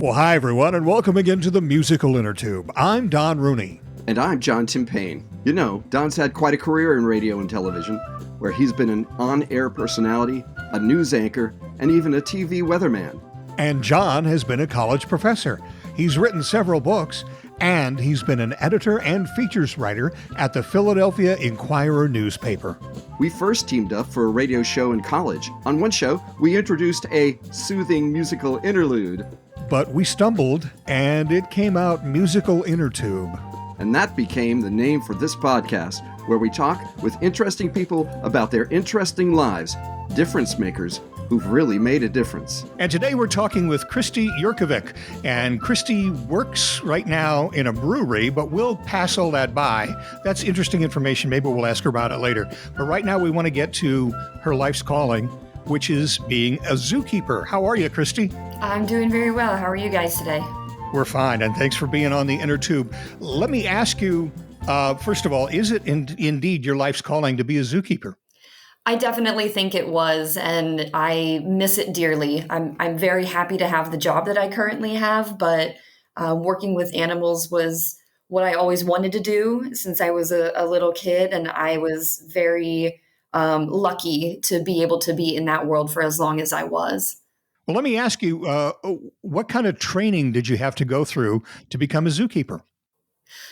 Well, hi, everyone, and welcome again to the musical Innertube. I'm Don Rooney. And I'm John Timpane. You know, Don's had quite a career in radio and television, where he's been an on-air personality, a news anchor, and even a TV weatherman. And John has been a college professor. He's written several books, and he's been an editor and features writer at the Philadelphia Inquirer newspaper. We first teamed up for a radio show in college. On one show, we introduced a soothing musical interlude. But we stumbled, and it came out Musical Innertube. And that became the name for this podcast, where we talk with interesting people about their interesting lives, difference makers who've really made a difference. And today we're talking with Christie Yurkovic. And Christie works right now in a brewery, but we'll pass all that by. That's interesting information. Maybe we'll ask her about it later. But right now we want to get to her life's calling, which is being a zookeeper. How are you, Christie? I'm doing very well. How are you guys today? We're fine, and thanks for being on the Innertube. Let me ask you, first of all, is it indeed your life's calling to be a zookeeper? I definitely think it was, and I miss it dearly. I'm very happy to have the job that I currently have, but working with animals was what I always wanted to do since I was a little kid, and I was very lucky to be able to be in that world for as long as I was. Well, let me ask you, what kind of training did you have to go through to become a zookeeper?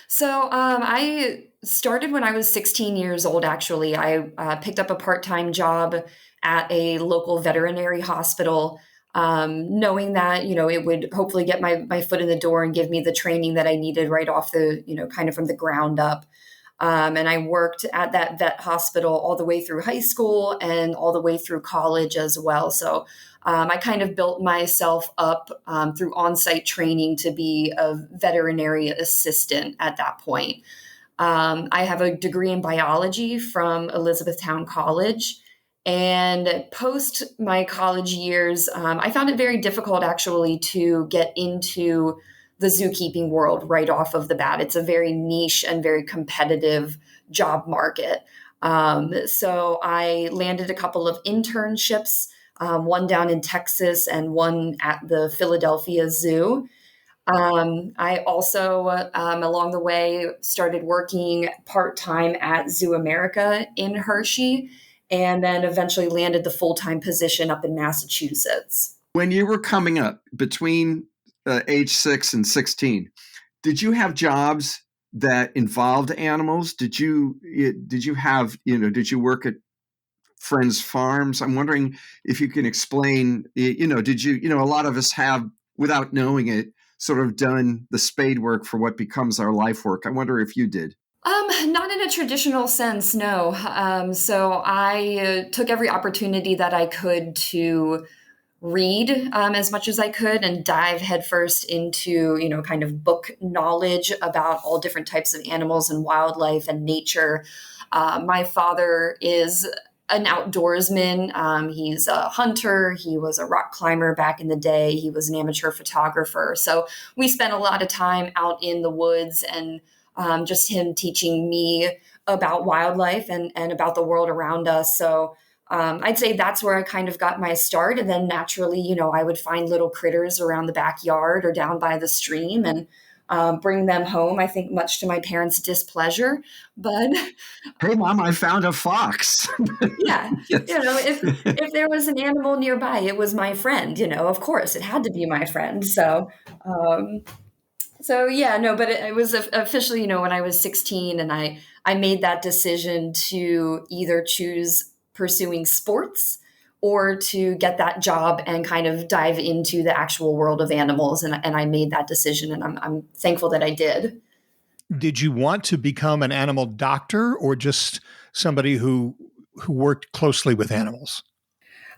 So I started when I was 16 years old, actually. I picked up a part-time job at a local veterinary hospital, knowing that, it would hopefully get my foot in the door and give me the training that I needed right off the, kind of from the ground up. And I worked at that vet hospital all the way through high school and all the way through college as well. So I kind of built myself up through on-site training to be a veterinary assistant at that point. I have a degree in biology from Elizabethtown College. And post my college years, I found it very difficult actually to get into the zookeeping world right off of the bat. It's a very niche and very competitive job market. So I landed a couple of internships, one down in Texas and one at the Philadelphia Zoo. I also, along the way, started working part-time at Zoo America in Hershey, and then eventually landed the full-time position up in Massachusetts. When you were coming up between age 6 and 16, did you have jobs that involved animals? Did you work at friends' farms? I'm wondering if you can explain, did you, a lot of us have, without knowing it, sort of done the spade work for what becomes our life work. I wonder if you did. Not in a traditional sense, no. So I took every opportunity that I could to read as much as I could and dive headfirst into, kind of book knowledge about all different types of animals and wildlife and nature. My father is an outdoorsman. He's a hunter. He was a rock climber back in the day. He was an amateur photographer. So we spent a lot of time out in the woods and just him teaching me about wildlife and about the world around us. So I'd say that's where I kind of got my start. And then naturally, I would find little critters around the backyard or down by the stream and bring them home, I think much to my parents' displeasure. But hey, Mom, I found a fox. Yeah. Yes. If there was an animal nearby, it was my friend, of course, it had to be my friend. So, but it was officially, when I was 16 and I made that decision to either choose pursuing sports or to get that job and kind of dive into the actual world of animals. And I made that decision, and I'm thankful that I did. Did you want to become an animal doctor or just somebody who worked closely with animals?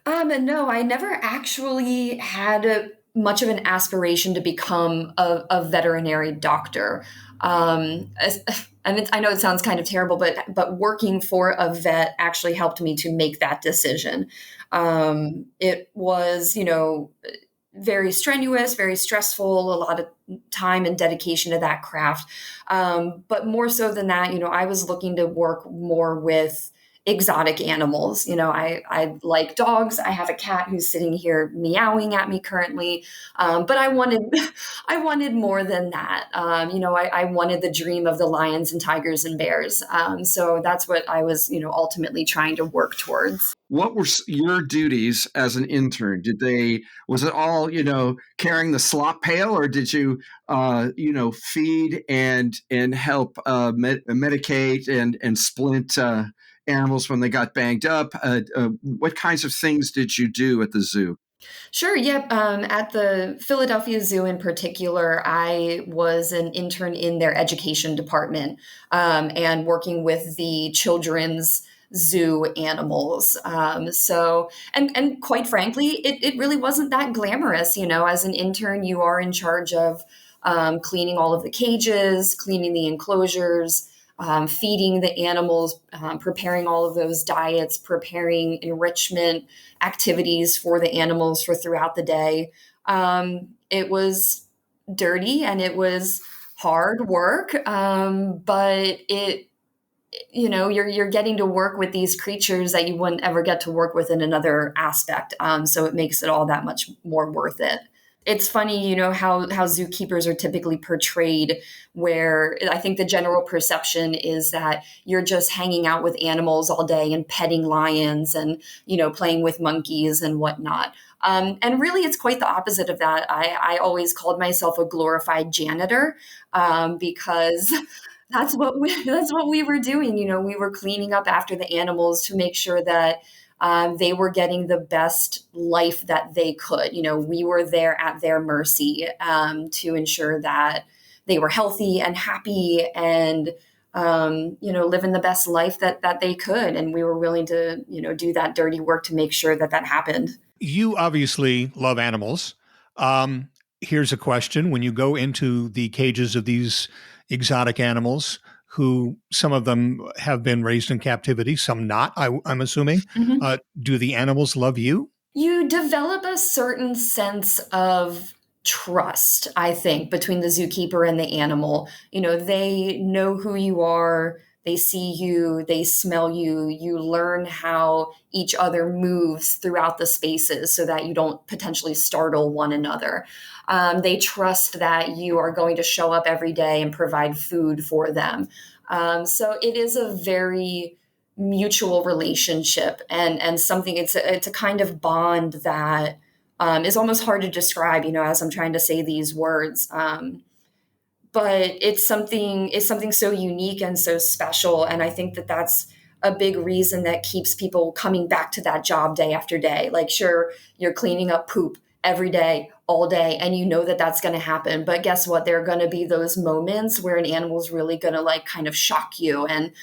No, I never actually had much of an aspiration to become a veterinary doctor. I know it sounds kind of terrible, but working for a vet actually helped me to make that decision. It was, very strenuous, very stressful, a lot of time and dedication to that craft. But more so than that, I was looking to work more with exotic animals. I like dogs. I have a cat who's sitting here meowing at me currently. But I wanted, I wanted more than that. I wanted the dream of the lions and tigers and bears. So that's what I was, ultimately trying to work towards. What were your duties as an intern? Was it all, carrying the slop pail, or did you, feed and help medicate and splint animals when they got banged up? What kinds of things did you do at the zoo? Sure. Yep. At the Philadelphia Zoo in particular, I was an intern in their education department, and working with the children's zoo animals. And quite frankly, it really wasn't that glamorous. As an intern, you are in charge of cleaning all of the cages, cleaning the enclosures, feeding the animals, preparing all of those diets, preparing enrichment activities for the animals for throughout the day. It was dirty and it was hard work, but you're getting to work with these creatures that you wouldn't ever get to work with in another aspect. So it makes it all that much more worth it. It's funny, how zookeepers are typically portrayed, where I think the general perception is that you're just hanging out with animals all day and petting lions and, playing with monkeys and whatnot. And really, it's quite the opposite of that. I always called myself a glorified janitor, because that's what we were doing. We were cleaning up after the animals to make sure that they were getting the best life that they could. We were there at their mercy, to ensure that they were healthy and happy and, living the best life that they could. And we were willing to, do that dirty work to make sure that happened. You obviously love animals. Here's a question. When you go into the cages of these exotic animals, who some of them have been raised in captivity, some not, I'm assuming, do the animals love you? You develop a certain sense of trust, I think, between the zookeeper and the animal. They know who you are, they see you, they smell you, you learn how each other moves throughout the spaces so that you don't potentially startle one another. They trust that you are going to show up every day and provide food for them. So it is a very mutual relationship, and something, it's a kind of bond that is almost hard to describe, as I'm trying to say these words. But it's something so unique and so special, and I think that that's a big reason that keeps people coming back to that job day after day. Like, sure, you're cleaning up poop every day, all day, and that that's going to happen. But guess what? There are going to be those moments where an animal is really going to kind of shock you, and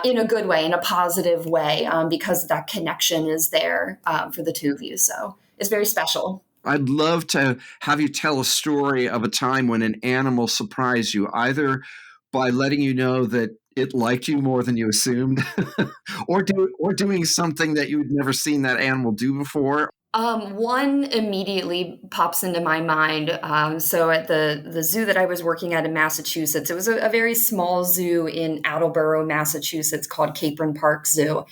in a good way, in a positive way, because that connection is there, for the two of you. So it's very special. I'd love to have you tell a story of a time when an animal surprised you, either by letting you know that it liked you more than you assumed, or doing something that you'd never seen that animal do before. One immediately pops into my mind. So at the zoo that I was working at in Massachusetts, it was a very small zoo in Attleboro, Massachusetts, called Capron Park Zoo.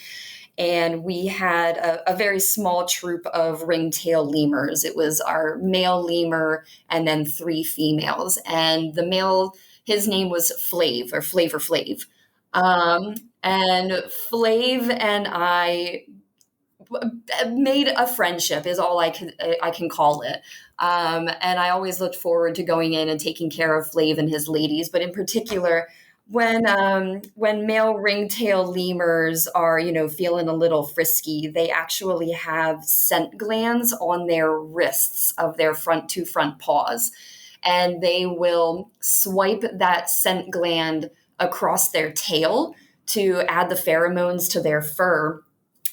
And we had a very small troop of ringtail lemurs. It was our male lemur and then 3 females. And the male, his name was Flav, or Flavor Flav. And Flav and I made a friendship, is all I can call it. And I always looked forward to going in and taking care of Flav and his ladies. But in particular, when male ringtail lemurs are, feeling a little frisky, they actually have scent glands on their wrists of their front paws, and they will swipe that scent gland across their tail to add the pheromones to their fur.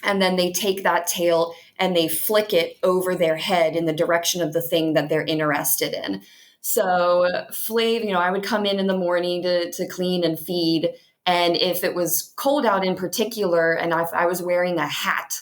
And then they take that tail and they flick it over their head in the direction of the thing that they're interested in. So Flav, I would come in the morning to clean and feed. And if it was cold out in particular, and if I was wearing a hat,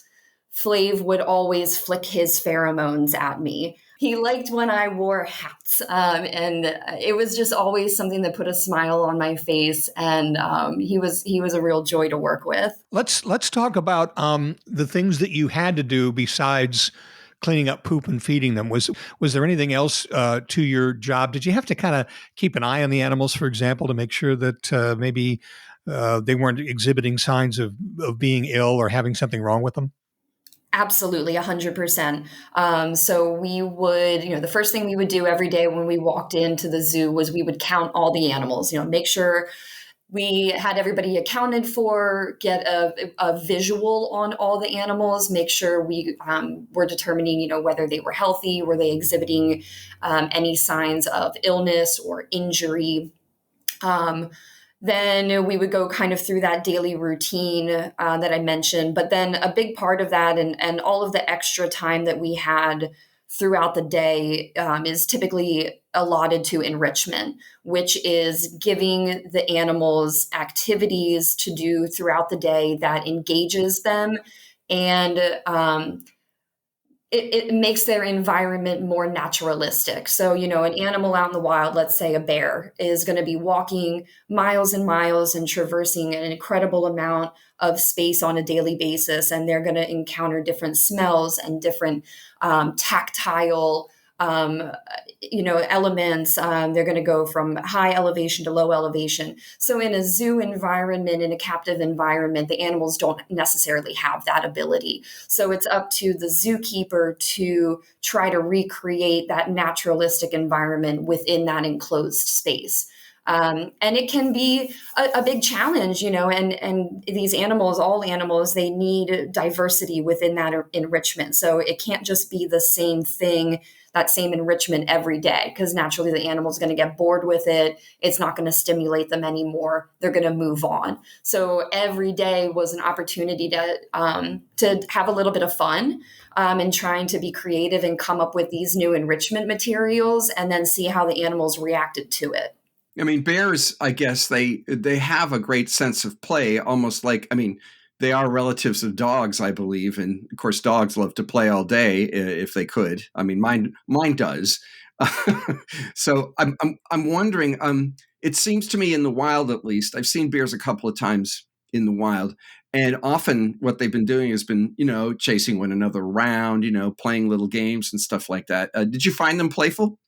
Flav would always flick his pheromones at me. He liked when I wore hats, and it was just always something that put a smile on my face. And he was a real joy to work with. Let's talk about the things that you had to do besides cleaning up poop and feeding them. Was there anything else to your job? Did you have to kind of keep an eye on the animals, for example, to make sure that maybe they weren't exhibiting signs of being ill or having something wrong with them? Absolutely, 100%. So we would, the first thing we would do every day when we walked into the zoo was we would count all the animals, make sure we had everybody accounted for, get a visual on all the animals, make sure we were determining, whether they were healthy, were they exhibiting any signs of illness or injury. Then we would go kind of through that daily routine that I mentioned. But then a big part of that and all of the extra time that we had throughout the day is typically allotted to enrichment, which is giving the animals activities to do throughout the day that engages them and it makes their environment more naturalistic. So, an animal out in the wild, let's say a bear, is going to be walking miles and miles and traversing an incredible amount of space on a daily basis. And they're going to encounter different smells and different tactile elements. They're going to go from high elevation to low elevation. So in a zoo environment, in a captive environment, the animals don't necessarily have that ability. So it's up to the zookeeper to try to recreate that naturalistic environment within that enclosed space. And it can be a big challenge, and these animals, all animals, they need diversity within that enrichment. So it can't just be the same thing, that same enrichment every day, because naturally the animal's going to get bored with it. It's not going to stimulate them anymore. They're going to move on. So every day was an opportunity to have a little bit of fun and trying to be creative and come up with these new enrichment materials and then see how the animals reacted to it. I mean, bears, I guess they have a great sense of play, almost like, they are relatives of dogs, I believe. And of course, dogs love to play all day if they could. Mine does. So I'm wondering, it seems to me in the wild, at least, I've seen bears a couple of times in the wild. And often what they've been doing has been, chasing one another around, playing little games and stuff like that. Did you find them playful?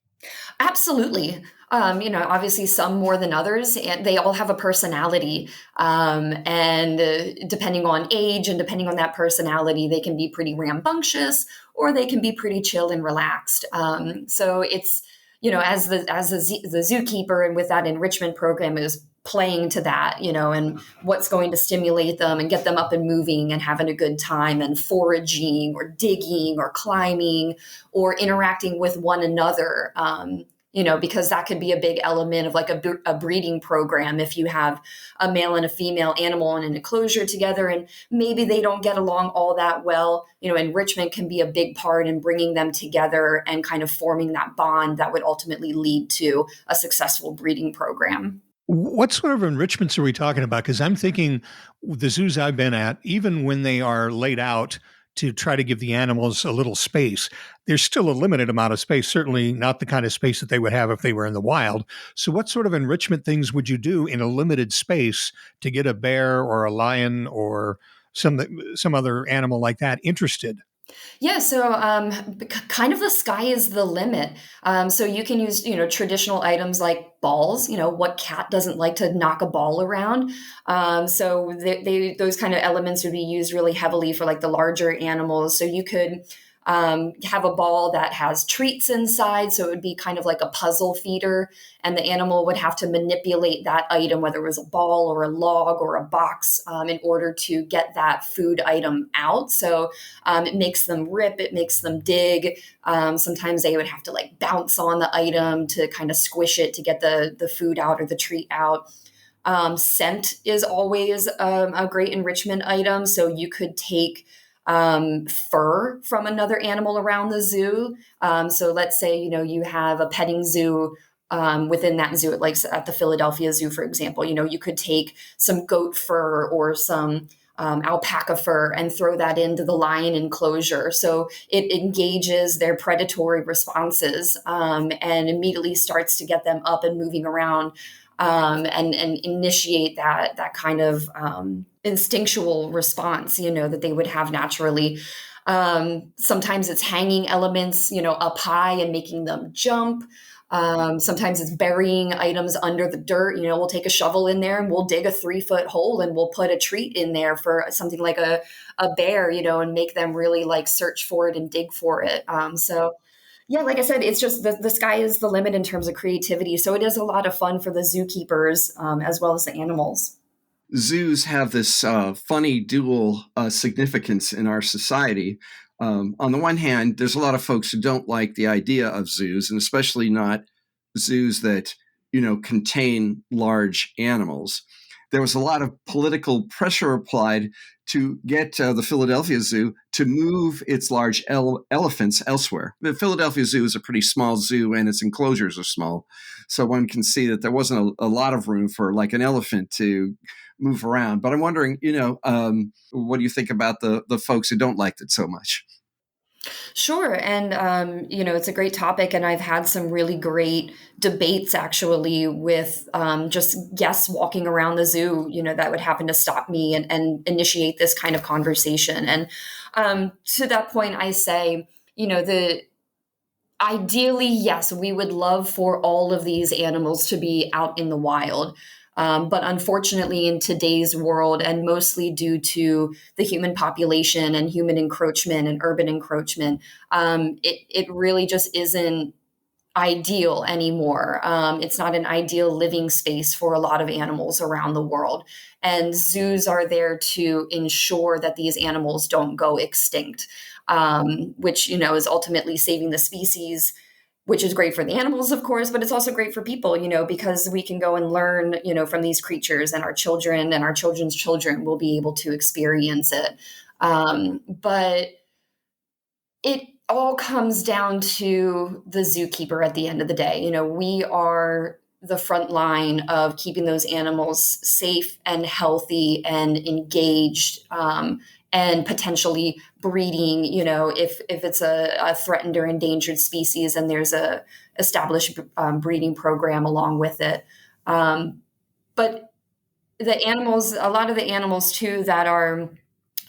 Absolutely. Obviously some more than others, and they all have a personality. And depending on age and depending on that personality, they can be pretty rambunctious or they can be pretty chill and relaxed. So it's, as the zookeeper and with that enrichment program is playing to that, and what's going to stimulate them and get them up and moving and having a good time and foraging or digging or climbing or interacting with one another. Because that could be a big element of like a breeding program. If you have a male and a female animal in an enclosure together and maybe they don't get along all that well, enrichment can be a big part in bringing them together and kind of forming that bond that would ultimately lead to a successful breeding program. What sort of enrichments are we talking about? Because I'm thinking the zoos I've been at, even when they are laid out to try to give the animals a little space, there's still a limited amount of space, certainly not the kind of space that they would have if they were in the wild. So what sort of enrichment things would you do in a limited space to get a bear or a lion or some other animal like that interested? Yeah, so kind of the sky is the limit. So you can use, traditional items like balls. What cat doesn't like to knock a ball around? So those kind of elements would be used really heavily for like the larger animals. So you could have a ball that has treats inside. So it would be kind of like a puzzle feeder, and the animal would have to manipulate that item, whether it was a ball or a log or a box, in order to get that food item out. So it makes them rip, it makes them dig. Sometimes they would have to like bounce on the item to kind of squish it to get the food out or the treat out. Scent is always a great enrichment item. So you could take fur from another animal around the zoo. So let's say, you have a petting zoo within that zoo, like at the Philadelphia Zoo, for example. You could take some goat fur or some alpaca fur and throw that into the lion enclosure. So it engages their predatory responses and immediately starts to get them up and moving around and initiate that kind of instinctual response, that they would have naturally. Sometimes it's hanging elements, up high and making them jump. Sometimes it's burying items under the dirt. We'll take a shovel in there and we'll dig a 3-foot hole and we'll put a treat in there for something like a bear, and make them really like search for it and dig for it. So yeah, like I said, it's just the sky is the limit in terms of creativity. So it is a lot of fun for the zookeepers as well as the animals. Zoos have this funny dual significance in our society. On the one hand, there's a lot of folks who don't like the idea of zoos, and especially not zoos that, contain large animals. There was a lot of political pressure applied to get the Philadelphia Zoo to move its large elephants elsewhere. The Philadelphia Zoo is a pretty small zoo and its enclosures are small. So one can see that there wasn't a lot of room for like an elephant to move around. But I'm wondering, what do you think about the folks who don't like it so much? Sure. And, it's a great topic. And I've had some really great debates actually with just guests walking around the zoo, that would happen to stop me and initiate this kind of conversation. And to that point, I say, ideally, yes, we would love for all of these animals to be out in the wild. But unfortunately, in today's world, and mostly due to the human population and human encroachment and urban encroachment, it really just isn't ideal anymore. It's not an ideal living space for a lot of animals around the world. And zoos are there to ensure that these animals don't go extinct, which, is ultimately saving the species, which is great for the animals, of course, but it's also great for people, because we can go and learn, from these creatures, and our children and our children's children will be able to experience it. But it all comes down to the zookeeper at the end of the day. We are the front line of keeping those animals safe and healthy and engaged, and potentially breeding, if it's a threatened or endangered species and there's a established breeding program along with it. But the animals, a lot of the animals too that are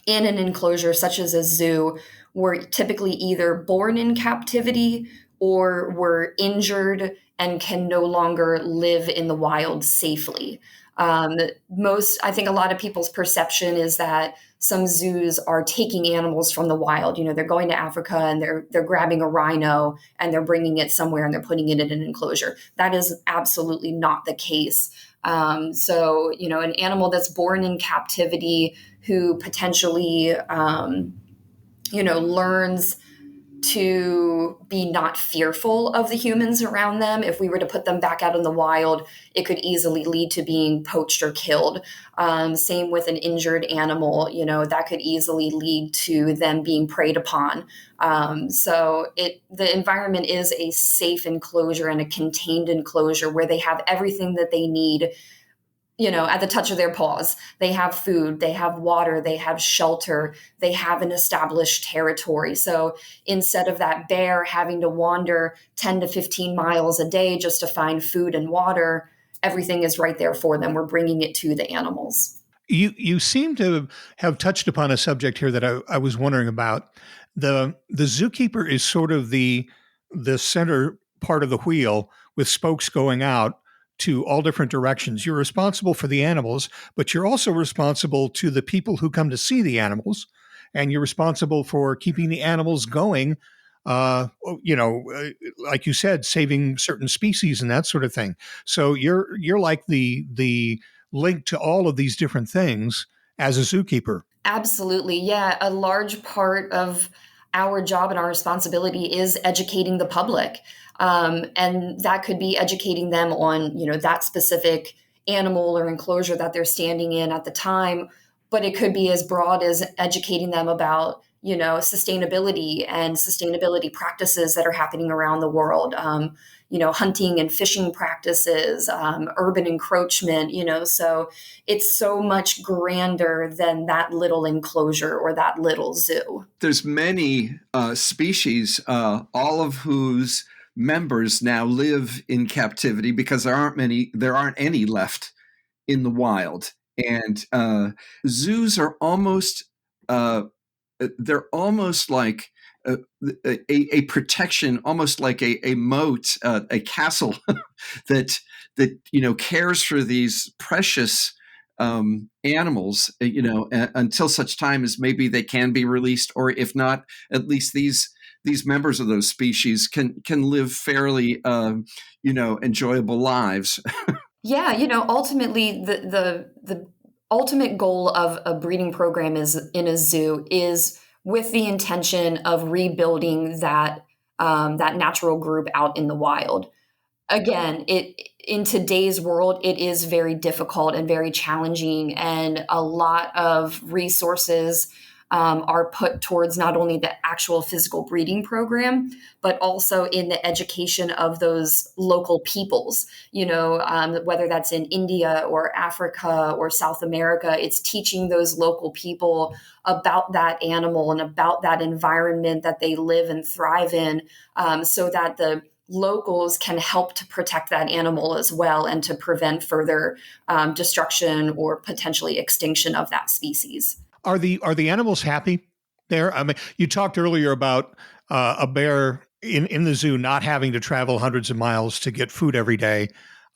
in an enclosure such as a zoo were typically either born in captivity or were injured and can no longer live in the wild safely. I think a lot of people's perception is that some zoos are taking animals from the wild. They're going to Africa and they're grabbing a rhino and they're bringing it somewhere and they're putting it in an enclosure. That is absolutely not the case. So, an animal that's born in captivity who potentially, learns to be not fearful of the humans around them. If we were to put them back out in the wild, it could easily lead to being poached or killed. Same with an injured animal, that could easily lead to them being preyed upon. So the environment is a safe enclosure and a contained enclosure where they have everything that they need, at the touch of their paws. They have food, they have water, they have shelter, they have an established territory. So instead of that bear having to wander 10 to 15 miles a day just to find food and water, everything is right there for them. We're bringing it to the animals. You seem to have touched upon a subject here that I was wondering about. The zookeeper is sort of the center part of the wheel with spokes going out to all different directions. You're responsible for the animals, but you're also responsible to the people who come to see the animals, and you're responsible for keeping the animals going, like you said, saving certain species and that sort of thing. So you're like the link to all of these different things as a zookeeper. Absolutely. Yeah. A large part of our job and our responsibility is educating the public. And that could be educating them on, that specific animal or enclosure that they're standing in at the time. But it could be as broad as educating them about, sustainability and sustainability practices that are happening around the world. Hunting and fishing practices, urban encroachment, so it's so much grander than that little enclosure or that little zoo. There's many species, all of whose members now live in captivity because there aren't any left in the wild. And zoos are almost they're almost like a protection, almost like a moat, a castle that cares for these precious animals, until such time as maybe they can be released, or if not, at least these members of those species can live fairly, enjoyable lives. Yeah, ultimately the ultimate goal of a breeding program is in a zoo is with the intention of rebuilding that natural group out in the wild. Again, in today's world, it is very difficult and very challenging, and a lot of resources are put towards not only the actual physical breeding program, but also in the education of those local peoples. Whether that's in India or Africa or South America, it's teaching those local people about that animal and about that environment that they live and thrive in, so that the locals can help to protect that animal as well and to prevent further destruction or potentially extinction of that species. Are the animals happy there? I mean, you talked earlier about a bear in the zoo not having to travel hundreds of miles to get food every day.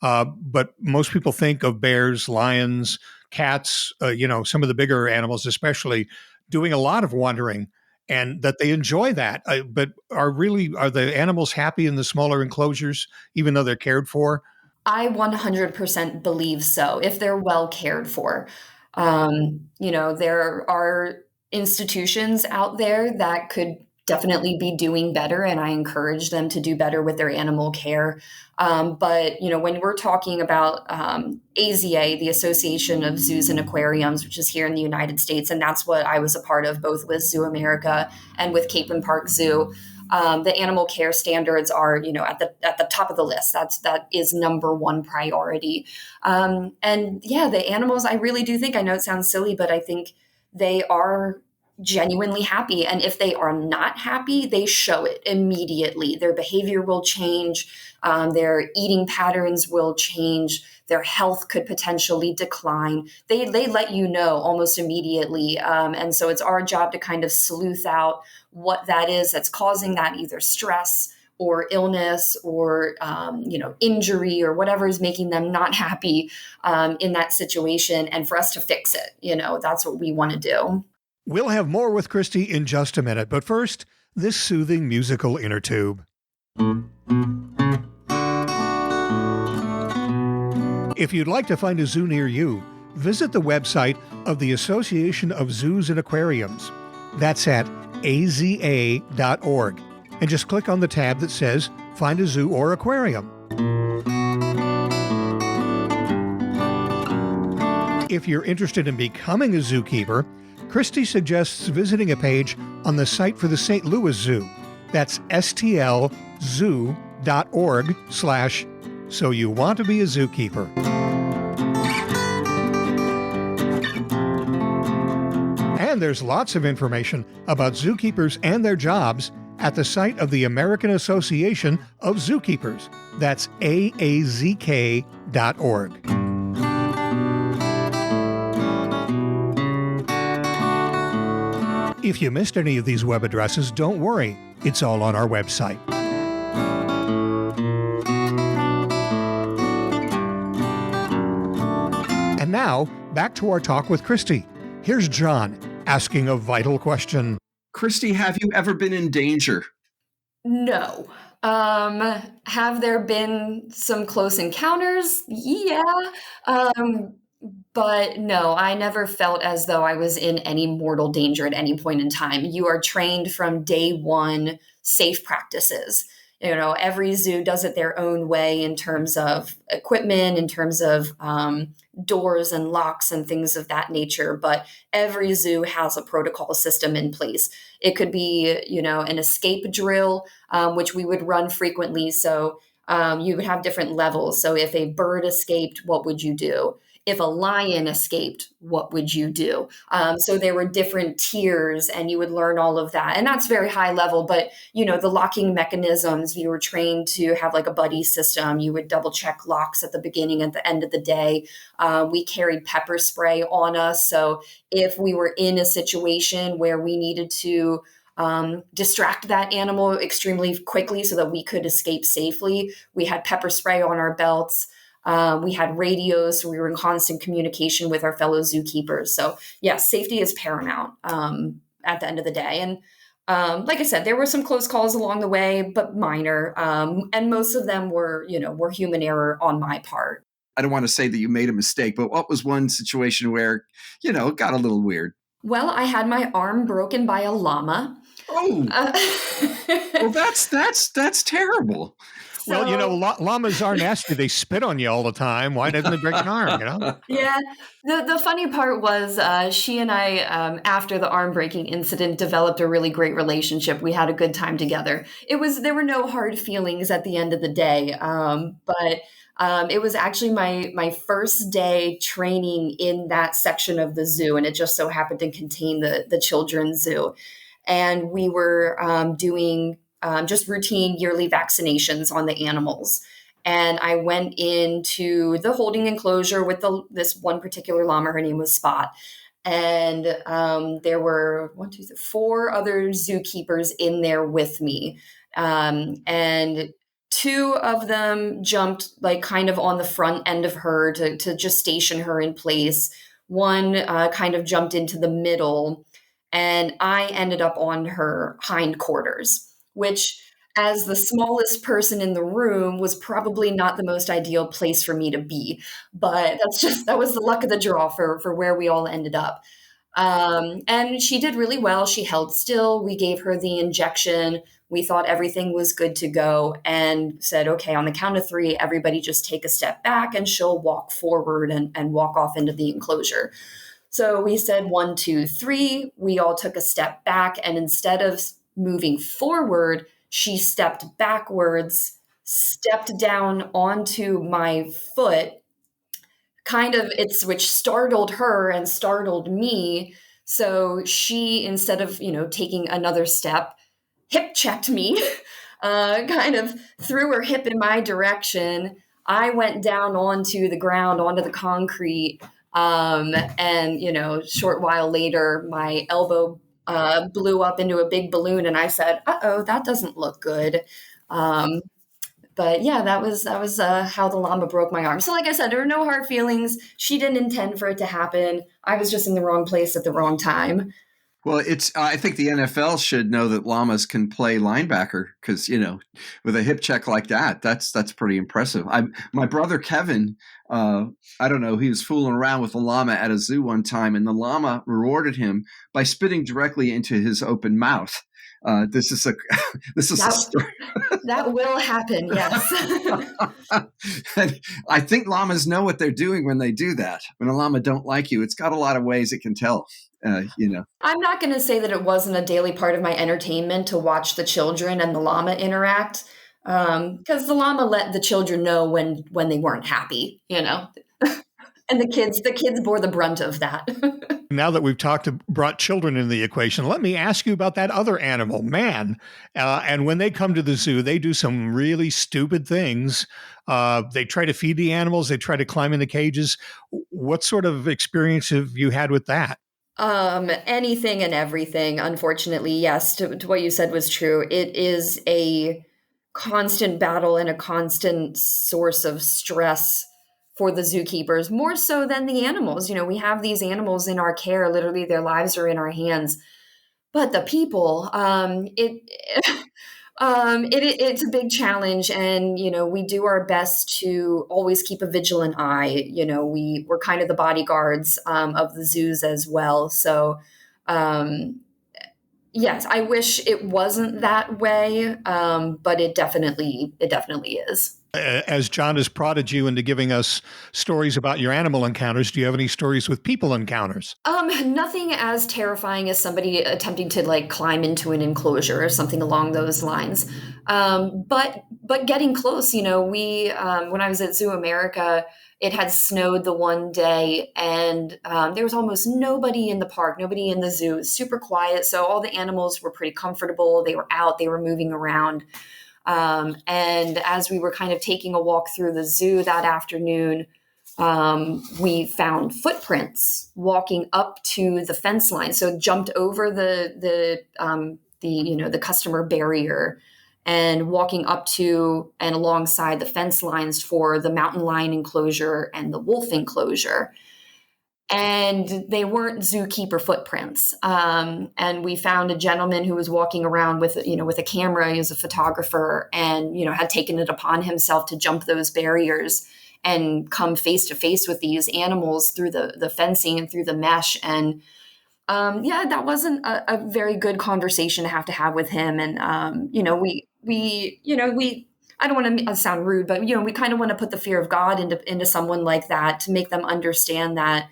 But most people think of bears, lions, cats, some of the bigger animals, especially, doing a lot of wandering, and that they enjoy that. But are the animals happy in the smaller enclosures, even though they're cared for? I 100% believe so, if they're well cared for. There are institutions out there that could definitely be doing better, and I encourage them to do better with their animal care. But when we're talking about AZA, the Association of Zoos and Aquariums, which is here in the United States, and that's what I was a part of, both with Zoo America and with Cape and Park Zoo. The animal care standards are, at the top of the list. That is number one priority. And yeah, the animals, I really do think, I know it sounds silly, but I think they are genuinely happy. And if they are not happy, they show it immediately. Their behavior will change. Their eating patterns will change. Their health could potentially decline. They let you know almost immediately. And so it's our job to kind of sleuth out what that is that's causing that, either stress or illness or injury or whatever is making them not happy in that situation, and for us to fix it. That's what we want to do. We'll have more with Christie in just a minute, but first, this soothing musical Innertube. If you'd like to find a zoo near you, visit the website of the Association of Zoos and Aquariums. That's at aza.org. And just click on the tab that says Find a Zoo or Aquarium. If you're interested in becoming a zookeeper, Christie suggests visiting a page on the site for the St. Louis Zoo. That's stlzoo.org/so you want to be a zookeeper. And there's lots of information about zookeepers and their jobs at the site of the American Association of Zookeepers. That's aazk.org. If you missed any of these web addresses, don't worry. It's all on our website. And now, back to our talk with Christie. Here's John asking a vital question. Christie, have you ever been in danger? No. Have there been some close encounters? Yeah. But no, I never felt as though I was in any mortal danger at any point in time. You are trained from day one, safe practices. Every zoo does it their own way in terms of equipment, in terms of doors and locks and things of that nature. But every zoo has a protocol system in place. It could be, an escape drill, which we would run frequently. So you would have different levels. So if a bird escaped, what would you do? If a lion escaped, what would you do? So there were different tiers, and you would learn all of that. And that's very high level, but the locking mechanisms, you were trained to have like a buddy system. You would double check locks at the beginning and the end of the day. We carried pepper spray on us. So if we were in a situation where we needed to distract that animal extremely quickly so that we could escape safely, we had pepper spray on our belts. We had radios, so we were in constant communication with our fellow zookeepers. So yes, safety is paramount at the end of the day. And like I said, there were some close calls along the way, but minor. And most of them were human error on my part. I don't want to say that you made a mistake, but what was one situation where, it got a little weird? Well, I had my arm broken by a llama. Oh, well, that's terrible. So, well, llamas are nasty. They spit on you all the time. Why doesn't they break an arm, Yeah. The funny part was she and I, after the arm breaking incident, developed a really great relationship. We had a good time together. There were no hard feelings at the end of the day. But it was actually my first day training in that section of the zoo. And it just so happened to contain the children's zoo. And we were doing just routine yearly vaccinations on the animals. And I went into the holding enclosure with this one particular llama. Her name was Spot. And there were 4 other zookeepers in there with me. And 2 of them jumped like kind of on the front end of her to just station her in place. One kind of jumped into the middle, and I ended up on her hindquarters, which, as the smallest person in the room, was probably not the most ideal place for me to be. But that was the luck of the draw for where we all ended up. And she did really well. She held still. We gave her the injection. We thought everything was good to go and said, okay, on the count of 3, everybody just take a step back and she'll walk forward and walk off into the enclosure. So we said 1, 2, 3. We all took a step back, and instead of moving forward, she stepped backwards, stepped down onto my foot, which startled her and startled me. So she, instead of, taking another step, hip checked me, kind of threw her hip in my direction. I went down onto the ground, onto the concrete. And, short while later, my elbow blew up into a big balloon, and I said, "Uh-oh, that doesn't look good." But yeah, that was how the llama broke my arm. So like I said, there were no hard feelings. She didn't intend for it to happen. I was just in the wrong place at the wrong time. Well, I think the NFL should know that llamas can play linebacker because, with a hip check like that, that's pretty impressive. My brother Kevin, I don't know, he was fooling around with a llama at a zoo one time, and the llama rewarded him by spitting directly into his open mouth. This is a story. That will happen, yes. And I think llamas know what they're doing when they do that. When a llama don't like you, it's got a lot of ways it can tell. I'm not going to say that it wasn't a daily part of my entertainment to watch the children and the llama interact, because the llama let the children know when they weren't happy, and the kids bore the brunt of that. Now that we've brought children into the equation, let me ask you about that other animal, man. And when they come to the zoo, they do some really stupid things. They try to feed the animals. They try to climb in the cages. What sort of experience have you had with that? Anything and everything, unfortunately. Yes, to what you said was true. It is a constant battle and a constant source of stress for the zookeepers, more so than the animals. We have these animals in our care, literally their lives are in our hands. But the people, it's a big challenge, and we do our best to always keep a vigilant eye. We're kind of the bodyguards of the zoos as well. So, Yes, I wish it wasn't that way, but it definitely is. As John has prodded you into giving us stories about your animal encounters, do you have any stories with people encounters? Nothing as terrifying as somebody attempting to like climb into an enclosure or something along those lines. But getting close, we when I was at Zoo America, it had snowed the one day, and there was almost nobody in the park, nobody in the zoo. It was super quiet, so all the animals were pretty comfortable. They were out, they were moving around. And as we were kind of taking a walk through the zoo that afternoon, we found footprints walking up to the fence line. So it jumped over the customer barrier and walking up to and alongside the fence lines for the mountain lion enclosure and the wolf enclosure. And they weren't zookeeper footprints. And we found a gentleman who was walking around with a camera. He was a photographer, and had taken it upon himself to jump those barriers and come face to face with these animals through the fencing and through the mesh. And that wasn't a very good conversation to have with him. And we I don't want to sound rude, but we kind of want to put the fear of God into someone like that to make them understand that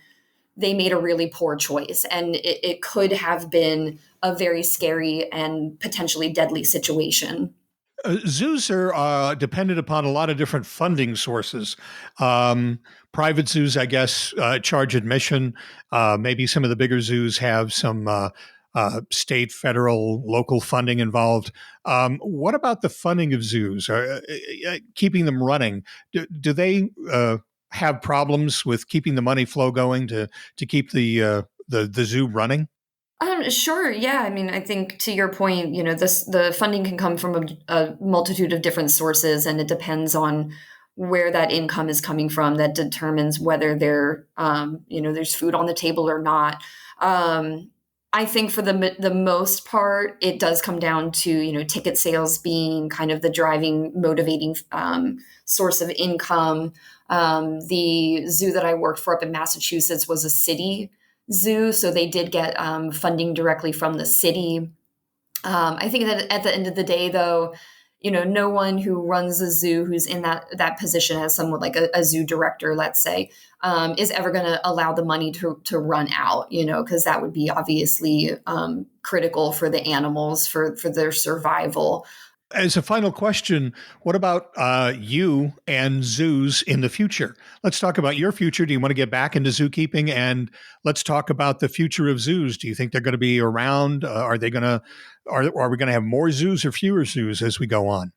they made a really poor choice, and it could have been a very scary and potentially deadly situation. Zoos are dependent upon a lot of different funding sources. Private zoos, I guess, charge admission. Maybe some of the bigger zoos have some state, federal, local funding involved. What about the funding of zoos? Keeping them running? Do they have problems with keeping the money flow going to keep the zoo running? Sure. Yeah. I mean, I think to your point, the funding can come from a multitude of different sources, and it depends on where that income is coming from. That determines whether there's food on the table or not. I think for the most part, it does come down to ticket sales being kind of the driving, motivating source of income. The zoo that I worked for up in Massachusetts was a city zoo, so they did get funding directly from the city. I think that at the end of the day, though, no one who runs a zoo who's in that position as someone like a zoo director, let's say, is ever going to allow the money to run out, because that would be obviously critical for the animals for their survival. As a final question, what about you and zoos in the future? Let's talk about your future. Do you want to get back into zookeeping? And let's talk about the future of zoos. Do you think they're going to be around? Are we going to have more zoos or fewer zoos as we go on?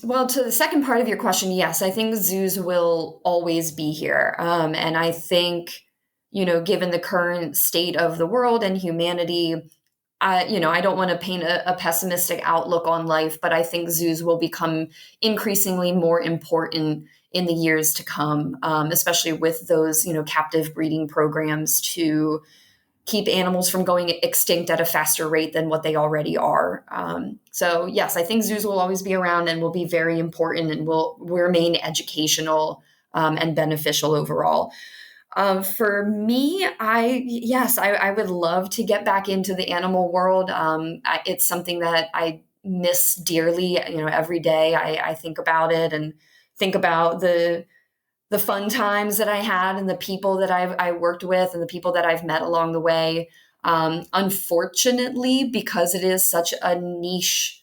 Well, to the second part of your question, yes, I think zoos will always be here. And I think, given the current state of the world and humanity, I don't want to paint a pessimistic outlook on life, but I think zoos will become increasingly more important in the years to come, especially with those, captive breeding programs to keep animals from going extinct at a faster rate than what they already are. So yes, I think zoos will always be around and will be very important and will remain educational and beneficial overall. For me, I would love to get back into the animal world. It's something that I miss dearly. Every day I think about it and think about the fun times that I had and the people that I worked with and the people that I've met along the way. Unfortunately, because it is such a niche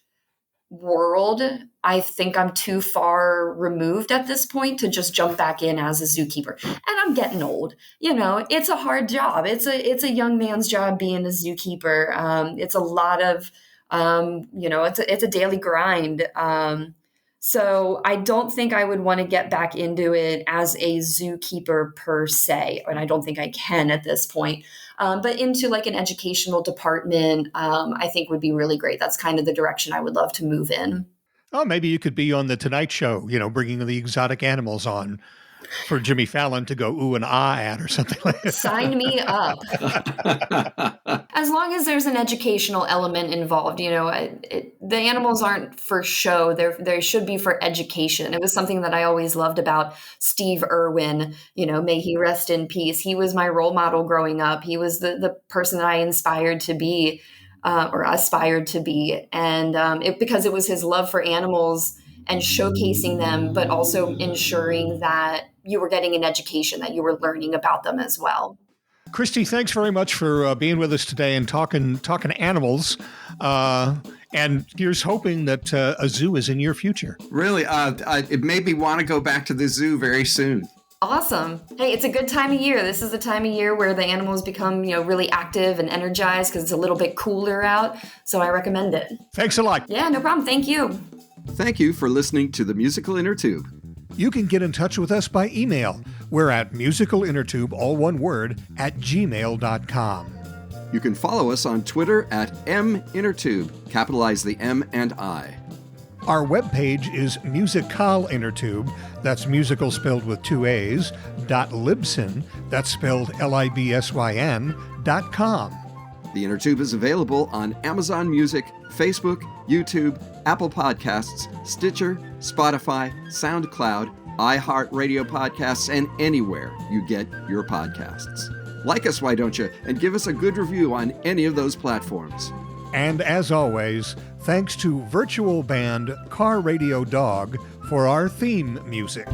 world, I think I'm too far removed at this point to just jump back in as a zookeeper. And I'm getting old. It's a hard job. It's a young man's job being a zookeeper. It's a lot of it's a daily grind. So I don't think I would want to get back into it as a zookeeper per se, and I don't think I can at this point. But into like an educational department, I think would be really great. That's kind of the direction I would love to move in. Oh, maybe you could be on the Tonight Show, bringing the exotic animals on. for Jimmy Fallon to go ooh and ah at or something like that. Sign me up. As long as there's an educational element involved, the animals aren't for show. They should be for education. It was something that I always loved about Steve Irwin. May he rest in peace. He was my role model growing up. He was the person that I inspired to be, or aspired to be. And because it was his love for animals and showcasing them, but also ensuring that you were getting an education, that you were learning about them as well. Christie, thanks very much for being with us today and talking animals. And here's hoping that a zoo is in your future. Really, it made me want to go back to the zoo very soon. Awesome. Hey, it's a good time of year. This is the time of year where the animals become, really active and energized because it's a little bit cooler out. So I recommend it. Thanks a lot. Yeah, no problem. Thank you. Thank you for listening to the Musical Innertube. You can get in touch with us by email. We're at musicalinnertube, all one word, @gmail.com. You can follow us on Twitter at @minnertube, capitalize the M and I. Our webpage is musicalinnertube, that's musical spelled with 2 A's, .libsyn, that's spelled LIBSYN.com. The Innertube is available on Amazon Music, Facebook, YouTube, Apple Podcasts, Stitcher, Spotify, SoundCloud, iHeartRadio Podcasts, and anywhere you get your podcasts. Like us, why don't you? And give us a good review on any of those platforms. And as always, thanks to virtual band Car Radio Dog for our theme music.